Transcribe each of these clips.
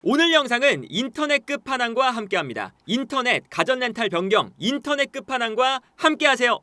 오늘 영상은 인터넷 끝판왕과 함께합니다. 인터넷 가전 렌탈 변경, 인터넷 끝판왕과 함께하세요.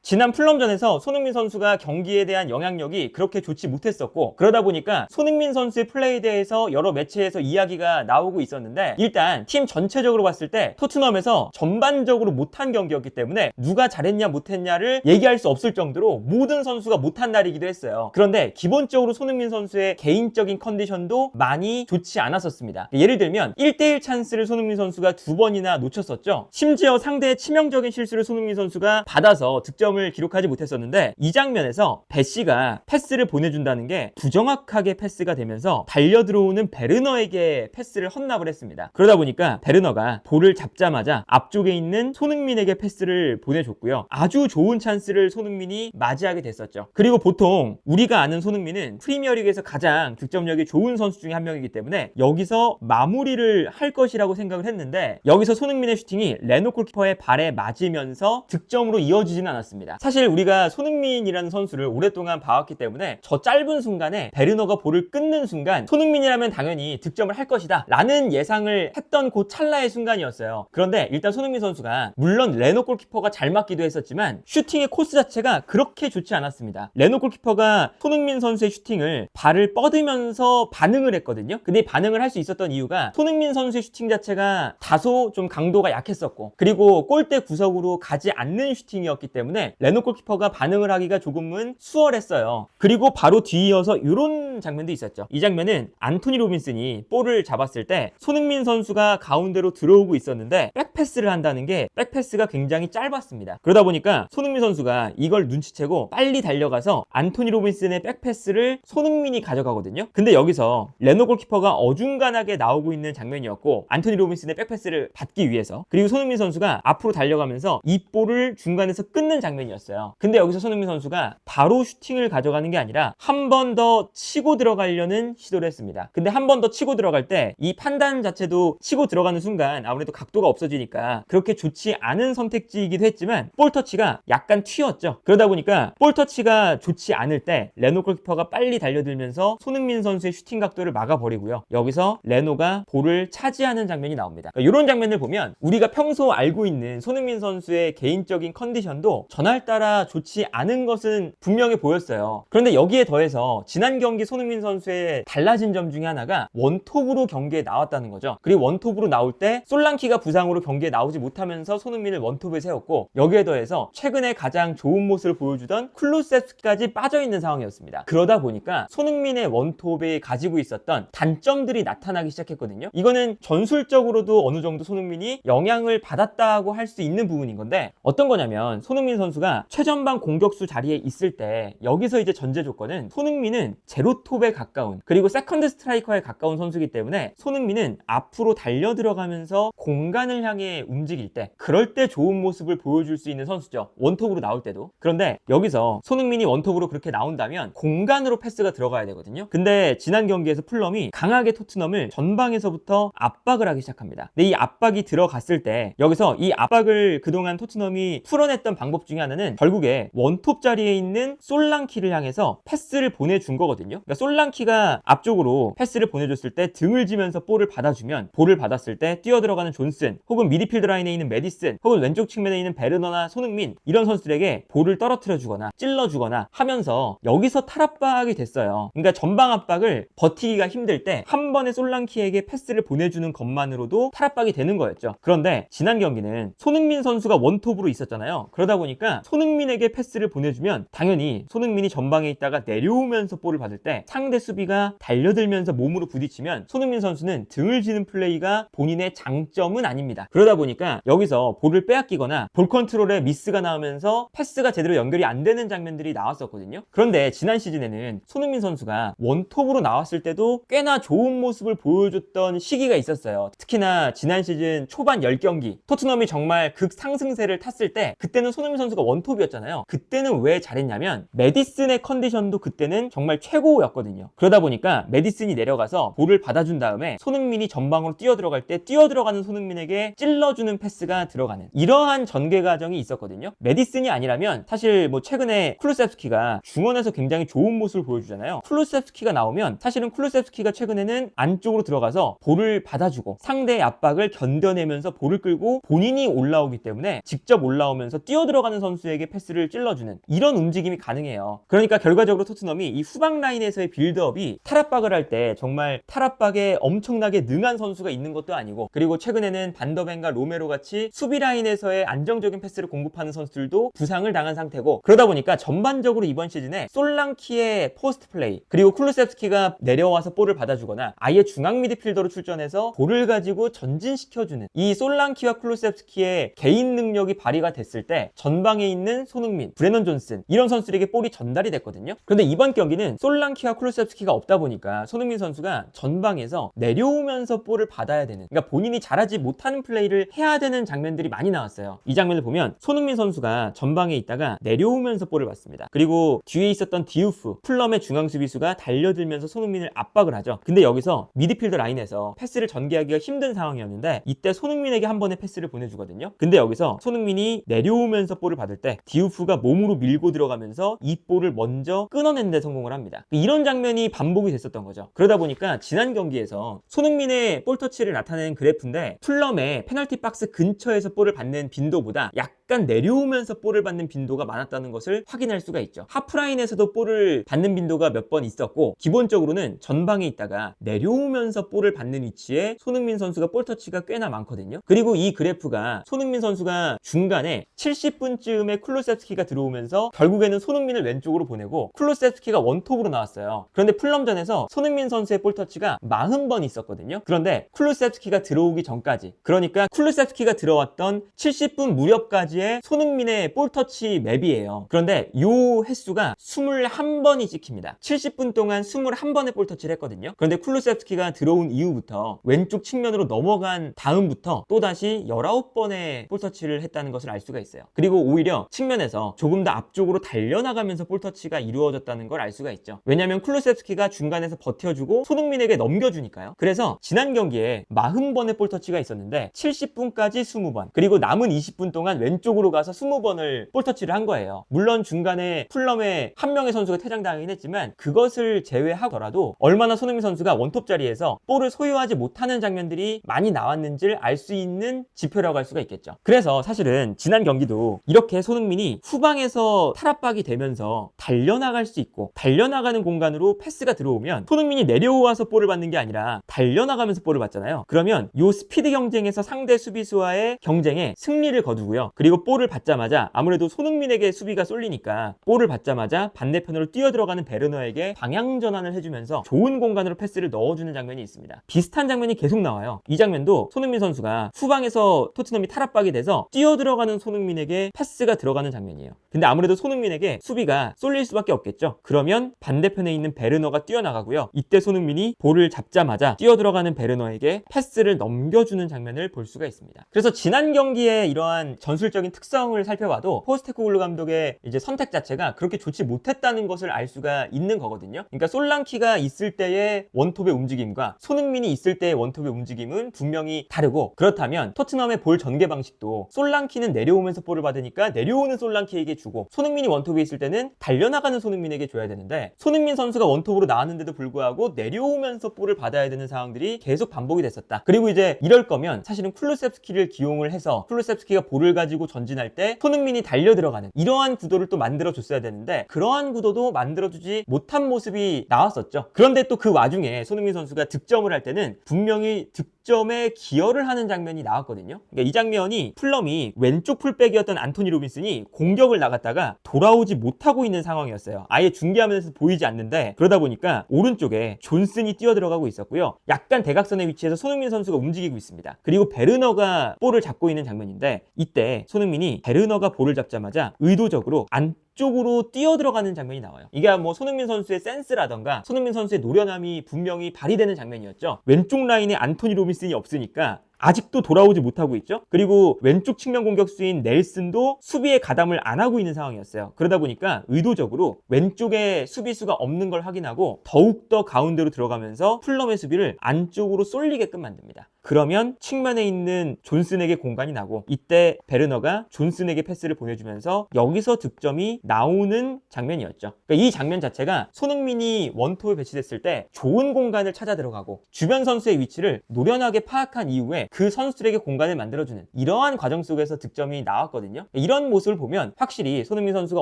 지난 플럼전에서 손흥민 선수가 경기에 대한 영향력이 그렇게 좋지 못했었고, 그러다 보니까 손흥민 선수의 플레이에 대해서 여러 매체에서 이야기가 나오고 있었는데, 일단 팀 전체적으로 봤을 때 토트넘에서 전반적으로 못한 경기였기 때문에 누가 잘했냐 못했냐를 얘기할 수 없을 정도로 모든 선수가 못한 날이기도 했어요. 그런데 기본적으로 손흥민 선수의 개인적인 컨디션도 많이 좋지 않았었습니다. 예를 들면 1대1 찬스를 손흥민 선수가 2번이나 놓쳤었죠. 심지어 상대의 치명적인 실수를 손흥민 선수가 받아서 득점을 기록하지 못했었는데, 이 장면에서 베시가 패스를 보내준다는 게 부정확하게 패스가 되면서 달려들어오는 베르너에게 패스를 헌납을 했습니다. 그러다 보니까 베르너가 볼을 잡자마자 앞쪽에 있는 손흥민에게 패스를 보내줬고요. 아주 좋은 찬스를 손흥민이 맞이하게 됐었죠. 그리고 보통 우리가 아는 손흥민은 프리미어리그에서 가장 득점력이 좋은 선수 중에 한 명이기 때문에 여기서 마무리를 할 것이라고 생각을 했는데, 여기서 손흥민의 슈팅이 레노 골키퍼의 발에 맞으면서 득점으로 이어지지는 않았습니다. 사실 우리가 손흥민이라는 선수를 오랫동안 봐왔기 때문에 저 짧은 순간에 베르너가 볼을 끊는 순간 손흥민이라면 당연히 득점을 할 것이다 라는 예상을 했던 그 찰나의 순간이었어요. 그런데 일단 손흥민 선수가 물론 레노 골키퍼가 잘 맞기도 했었지만 슈팅의 코스 자체가 그렇게 좋지 않았습니다. 레노 골키퍼가 손흥민 선수의 슈팅을 발을 뻗으면서 반응을 했거든요. 근데 이 반응을 할 수 있었던 이유가 손흥민 선수의 슈팅 자체가 다소 좀 강도가 약했었고, 그리고 골대 구석으로 가지 않는 슈팅이었기 때문에 레노 골키퍼가 반응을 하기가 조금은 수월했어요. 그리고 바로 뒤이어서 이런 장면도 있었죠. 이 장면은 안토니 로빈슨이 볼을 잡았을 때 손흥민 선수가 가운데로 들어오고 있었는데 백패스를 한다는 게 백패스가 굉장히 짧았습니다. 그러다 보니까 손흥민 선수가 이걸 눈치채고 빨리 달려가서 안토니 로빈슨의 백패스를 손흥민이 가져가거든요. 근데 여기서 레노 골키퍼가 어중간하게 나오고 있는 장면이었고, 안토니 로빈슨의 백패스를 받기 위해서, 그리고 손흥민 선수가 앞으로 달려가면서 이 볼을 중간에서 끊는 장면이었어요. 근데 여기서 손흥민 선수가 바로 슈팅을 가져가는 게 아니라 한 번 더 치고 들어가려는 시도를 했습니다. 근데 한 번 더 치고 들어갈 때 이 판단 자체도 치고 들어가는 순간 아무래도 각도가 없어지니까 그렇게 좋지 않은 선택지이기도 했지만 볼 터치가 약간 튀었죠. 그러다 보니까 볼 터치가 좋지 않을 때 레노 골키퍼가 빨리 달려들면서 손흥민 선수의 슈팅 각도를 막아버리고요. 여기서 레노가 볼을 차지하는 장면이 나옵니다. 그러니까 이런 장면을 보면 우리가 평소 알고 있는 손흥민 선수의 개인적인 컨디션도 전날따라 좋지 않은 것은 분명히 보였어요. 그런데 여기에 더해서 지난 경기 손흥민 선수의 달라진 점 중에 하나가 원톱으로 경기에 나왔다는 거죠. 그리고 원톱으로 나올 때 솔랑키가 부상으로 경기에 나오지 못하면서 손흥민을 원톱에 세웠고, 여기에 더해서 최근에 가장 좋은 모습을 보여주던 클루세스까지 빠져있는 상황이었습니다. 그러다 보니까 손흥민의 원톱에 가지고 있었던 단점들이 나타나기 시작했거든요. 이거는 전술적으로도 어느 정도 손흥민이 영향을 받았다고 할 수 있는 부분인 건데, 어떤 거냐면 손흥민 선수가 최전방 공격수 자리에 있을 때 여기서 이제 전제 조건은 손흥민은 제로톱에 가까운, 그리고 세컨드 스트라이커에 가까운 선수이기 때문에 손흥민은 앞으로 달려 들어가면서 공간을 향해 움직일 때, 그럴 때 좋은 모습을 보여줄 수 있는 선수죠. 원톱으로 나올 때도. 그런데 여기서 손흥민이 원톱으로 그렇게 나온다면 공간으로 패스가 들어가야 되거든요. 근데 지난 경기에서 풀럼이 강하게 토트넘을 전방에서부터 압박을 하기 시작합니다. 근데 이 압박이 들어갔을 때 여기서 이 압박을 그동안 토트넘이 풀어냈던 방법 중에 하나는 결국에 원톱 자리에 있는 솔랑키를 향해서 패스를 보내준 거거든요. 그러니까 솔랑키가 앞쪽으로 패스를 보내줬을 때 등을 지면서 볼을 받아주면, 볼을 받았을 때 뛰어들어가는 존슨, 혹은 미드필드 라인에 있는 메디슨, 혹은 왼쪽 측면에 있는 베르너나 손흥민, 이런 선수들에게 볼을 떨어뜨려 주거나 찔러 주거나 하면서 여기서 탈압박이 됐어요. 그러니까 전방 압박을 버티기가 힘들 때 한 번에 솔랑키에게 패스를 보내주는 것만으로도 탈압박이 되는 거였죠. 그런데 지난 경기는 손흥민 선수가 원톱으로 있었잖아요. 그러다 보니까 손흥민에게 패스를 보내주면 당연히 손흥민이 전방에 있다가 내려오면서 볼을 받을 때 상대 수비가 달려들면서 몸으로 부딪히면 손흥민 선수는 등을 지는 플레이가 본인의 장점은 아닙니다. 그러다 보니까 여기서 볼을 빼앗기거나 볼 컨트롤에 미스가 나오면서 패스가 제대로 연결이 안 되는 장면들이 나왔었거든요. 그런데 지난 시즌에는 손흥민 선수가 원톱으로 나왔을 때도 꽤나 좋은 모습을 보여줬던 시기가 있었어요. 특히나 지난 시즌 초반 10경기 토트넘이 정말 극상승세를 탔을 때, 그때는 손흥민 선수가 원톱이었잖아요. 그때는 왜 잘했냐면 메디슨의 컨디션도 그때는 정말 최고였고, 왔거든요. 그러다 보니까 메디슨이 내려가서 볼을 받아준 다음에 손흥민이 전방으로 뛰어들어갈 때 뛰어들어가는 손흥민에게 찔러주는 패스가 들어가는 이러한 전개 과정이 있었거든요. 메디슨이 아니라면 사실 뭐 최근에 쿨루세프스키가 중원에서 굉장히 좋은 모습을 보여주잖아요. 쿨루세프스키가 나오면 사실은 쿨루세프스키가 최근에는 안쪽으로 들어가서 볼을 받아주고 상대의 압박을 견뎌내면서 볼을 끌고 본인이 올라오기 때문에 직접 올라오면서 뛰어들어가는 선수에게 패스를 찔러주는 이런 움직임이 가능해요. 그러니까 결과적으로 토트넘이 이 후방 라인에서의 빌드업이 탈압박을 할 때 정말 탈압박에 엄청나게 능한 선수가 있는 것도 아니고, 그리고 최근에는 반더벤과 로메로 같이 수비 라인에서의 안정적인 패스를 공급하는 선수들도 부상을 당한 상태고, 그러다 보니까 전반적으로 이번 시즌에 솔랑키의 포스트 플레이, 그리고 쿨루세프스키가 내려와서 볼을 받아주거나 아예 중앙 미드필더로 출전해서 볼을 가지고 전진시켜주는 이 솔랑키와 쿨루세프스키의 개인 능력이 발휘가 됐을 때 전방에 있는 손흥민, 브레넌 존슨 이런 선수들에게 볼이 전달이 됐거든요. 그런데 이번 경기는 솔랑키와 쿨루세프스키가 없다 보니까 손흥민 선수가 전방에서 내려오면서 볼을 받아야 되는, 그러니까 본인이 잘하지 못하는 플레이를 해야 되는 장면들이 많이 나왔어요. 이 장면을 보면 손흥민 선수가 전방에 있다가 내려오면서 볼을 받습니다. 그리고 뒤에 있었던 디우프, 풀럼의 중앙 수비수가 달려들면서 손흥민을 압박을 하죠. 근데 여기서 미드필더 라인에서 패스를 전개하기가 힘든 상황이었는데 이때 손흥민에게 한 번의 패스를 보내주거든요. 근데 여기서 손흥민이 내려오면서 볼을 받을 때 디우프가 몸으로 밀고 들어가면서 이 볼을 먼저 끊어내는 데 성공을 합니다. 이런 장면이 반복이 됐었던 거죠. 그러다 보니까 지난 경기에서 손흥민의 볼 터치를 나타내는 그래프인데 풀럼의 페널티 박스 근처에서 볼을 받는 빈도보다 약간 내려오면서 볼을 받는 빈도가 많았다는 것을 확인할 수가 있죠. 하프라인에서도 볼을 받는 빈도가 몇 번 있었고, 기본적으로는 전방에 있다가 내려오면서 볼을 받는 위치에 손흥민 선수가 볼 터치가 꽤나 많거든요. 그리고 이 그래프가 손흥민 선수가 중간에 70분쯤에 쿨루세프스키가 들어오면서 결국에는 손흥민을 왼쪽으로 보내고 쿨루세프스키가 원톱으로 나왔어요. 그런데 풀럼전에서 손흥민 선수의 볼 터치가 40번 있었거든요. 그런데 쿨루세프스키가 들어오기 전까지, 그러니까 쿨루세프스키가 들어왔던 70분 무렵까지의 손흥민의 볼 터치 맵이에요. 그런데 이 횟수가 21번이 찍힙니다. 70분 동안 21번의 볼 터치를 했거든요. 그런데 쿨루세프스키가 들어온 이후부터 왼쪽 측면으로 넘어간 다음부터 또다시 19번의 볼 터치를 했다는 것을 알 수가 있어요. 그리고 오히려 측면에서 조금 더 앞쪽으로 달려나가면서 볼 터치가 이루어졌다는 걸 알 수가 있죠. 왜냐하면 쿨루세프스키가 중간에서 버텨주고 손흥민에게 넘겨주니까요. 그래서 지난 경기에 40번의 볼 터치가 있었는데 70분까지 20번, 그리고 남은 20분 동안 왼쪽으로 가서 20번을 볼 터치를 한 거예요. 물론 중간에 풀럼에 한 명의 선수가 퇴장당하긴 했지만 그것을 제외하더라도 얼마나 손흥민 선수가 원톱 자리에서 볼을 소유하지 못하는 장면들이 많이 나왔는지를 알 수 있는 지표라고 할 수가 있겠죠. 그래서 사실은 지난 경기도 이렇게 손흥민이 후방에서 탈압박이 되면서 달려나갈 수 있고, 달려나가는 공간으로 패스가 들어오면 손흥민이 내려와서 볼을 받는 게 아니라 달려나가면서 볼을 받잖아요. 그러면 이 스피드 경쟁에서 상대 수비수와의 경쟁에 승리를 거두고요. 그리고 볼을 받자마자 아무래도 손흥민에게 수비가 쏠리니까 볼을 받자마자 반대편으로 뛰어들어가는 베르너에게 방향 전환을 해주면서 좋은 공간으로 패스를 넣어주는 장면이 있습니다. 비슷한 장면이 계속 나와요. 이 장면도 손흥민 선수가 후방에서 토트넘이 탈압박이 돼서 뛰어들어가는 손흥민에게 패스가 들어가는 장면이에요. 근데 아무래도 손흥민에게 수비가 쏠릴 수밖에 없겠죠. 그러면 반대편에 있는 베르너가 뛰어나가고요. 이때 손흥민이 볼을 잡자마자 뛰어들어가는 베르너에게 패스를 넘겨주는 장면을 볼 수가 있습니다. 그래서 지난 경기에 이러한 전술적인 특성을 살펴봐도 포스테코글루 감독의 이제 선택 자체가 그렇게 좋지 못했다는 것을 알 수가 있는 거거든요. 그러니까 솔랑키가 있을 때의 원톱의 움직임과 손흥민이 있을 때의 원톱의 움직임은 분명히 다르고, 그렇다면 토트넘의 볼 전개 방식도 솔랑키는 내려오면서 볼을 받으니까 내려오는 솔랑키에게 주고, 손흥민이 원톱에 있을 때는 달려나가는 손흥민에게 줘야 되는데 손흥민 선수가 원톱으로 나왔는데도 불구하고 내려오면서 볼을 받아야 되는 상황들이 계속 반복이 됐었다. 그리고 이제 이럴 거면 사실은 쿨루세프스키를 기용을 해서 쿨루세프스키가 볼을 가지고 전진할 때 손흥민이 달려 들어가는 이러한 구도를 또 만들어줬어야 되는데 그러한 구도도 만들어주지 못한 모습이 나왔었죠. 그런데 또 그 와중에 손흥민 선수가 득점을 할 때는 분명히 득점에 기여를 하는 장면이 나왔거든요. 그러니까 이 장면이 풀럼이 왼쪽 풀백이었던 안토니 로빈슨이 공격을 나갔다가 돌아오지 못하고 있는 상황이었어요. 아예 중계화면에서 보이지 않는데, 그러다 보니까 오른쪽에 존슨이 뛰어들어가고 있었고요. 약간 대각선의 위치에서 손흥민 선수가 움직이고 있습니다. 그리고 베르너가 볼을 잡고 있는 장면인데 이때 손흥민이 베르너가 볼을 잡자마자 의도적으로 쪽으로 뛰어들어가는 장면이 나와요. 이게 뭐 손흥민 선수의 센스라던가 손흥민 선수의 노련함이 분명히 발휘되는 장면이었죠. 왼쪽 라인에 안토니 로빈슨이 없으니까 아직도 돌아오지 못하고 있죠. 그리고 왼쪽 측면 공격수인 넬슨도 수비에 가담을 안 하고 있는 상황이었어요. 그러다 보니까 의도적으로 왼쪽에 수비수가 없는 걸 확인하고 더욱더 가운데로 들어가면서 풀럼의 수비를 안쪽으로 쏠리게끔 만듭니다. 그러면 측면에 있는 존슨에게 공간이 나고 이때 베르너가 존슨에게 패스를 보내주면서 여기서 득점이 나오는 장면이었죠. 그러니까 이 장면 자체가 손흥민이 원톱에 배치됐을 때 좋은 공간을 찾아 들어가고 주변 선수의 위치를 노련하게 파악한 이후에 그 선수들에게 공간을 만들어주는 이러한 과정 속에서 득점이 나왔거든요. 이런 모습을 보면 확실히 손흥민 선수가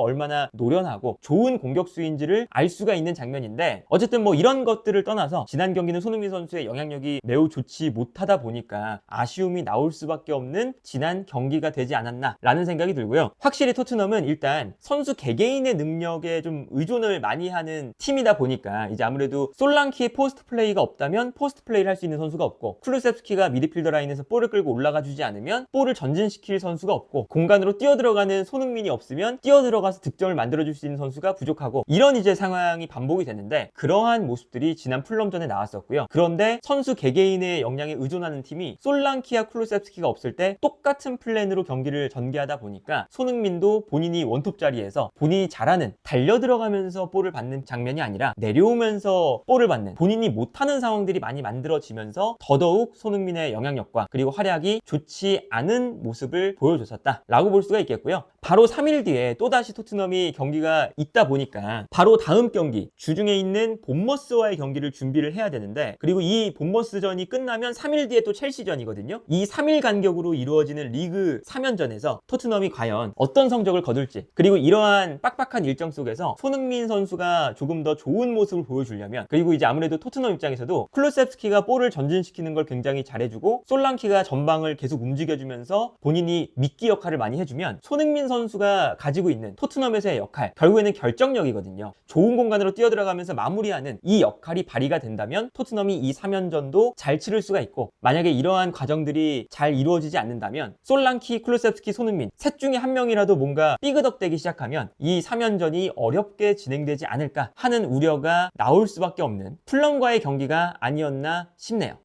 얼마나 노련하고 좋은 공격수인지를 알 수가 있는 장면인데, 어쨌든 뭐 이런 것들을 떠나서 지난 경기는 손흥민 선수의 영향력이 매우 좋지 못하다 보니까 아쉬움이 나올 수밖에 없는 지난 경기가 되지 않았나 라는 생각이 들고요. 확실히 토트넘은 일단 선수 개개인의 능력에 좀 의존을 많이 하는 팀이다 보니까 이제 아무래도 솔랑키의 포스트 플레이가 없다면 포스트 플레이를 할 수 있는 선수가 없고, 쿠루셉스키가 미드필더 라인에서 볼을 끌고 올라가 주지 않으면 볼을 전진시킬 선수가 없고, 공간으로 뛰어들어가는 손흥민이 없으면 뛰어들어가서 득점을 만들어줄 수 있는 선수가 부족하고, 이런 이제 상황이 반복이 되는데, 그러한 모습들이 지난 풀럼전에 나왔었고요. 그런데 선수 개개인의 역량에 의존하는 팀이 솔랑키와 쿠루셉스키가 없을 때 똑같은 플랜으로 경기를 전개하다 보니까 손흥민도 본인이 원톱 자리에서 본인이 잘하는 달려 들어가면서 볼을 받는 장면이 아니라 내려오면서 볼을 받는, 본인이 못하는 상황들이 많이 만들어지면서 더더욱 손흥민의 영향력과 그리고 활약이 좋지 않은 모습을 보여줬었다라고 볼 수가 있겠고요. 바로 3일 뒤에 또다시 토트넘이 경기가 있다 보니까 바로 다음 경기, 주중에 있는 본머스와의 경기를 준비를 해야 되는데, 그리고 이 본머스전이 끝나면 3일 뒤에 또 첼시전이거든요. 이 3일 간격으로 이루어지는 리그 3연전에서 토트넘이 과연 어떤 성적을 거둘지, 그리고 이러한 빡빡한 일정 속에서 손흥민 선수가 조금 더 좋은 모습을 보여주려면, 그리고 이제 아무래도 토트넘 입장에서도 클루셉스키가 볼을 전진시키는 걸 굉장히 잘해주고 솔랑키가 전방을 계속 움직여주면서 본인이 미끼 역할을 많이 해주면, 손흥민 선수가 가지고 있는 토트넘에서의 역할, 결국에는 결정력이거든요. 좋은 공간으로 뛰어들어가면서 마무리하는 이 역할이 발휘가 된다면 토트넘이 이 3연전도 잘 치를 수가 있고, 만약에 이러한 과정들이 잘 이루어지지 않는다면 솔랑키, 클루셉스키, 손흥민 셋 중에 한 명이라도 뭔가 삐그덕대기 시작하면 이 3연전이 어렵게 진행되지 않을까 하는 우려가 나올 수밖에 없는 풀럼과의 경기가 아니었나 싶네요.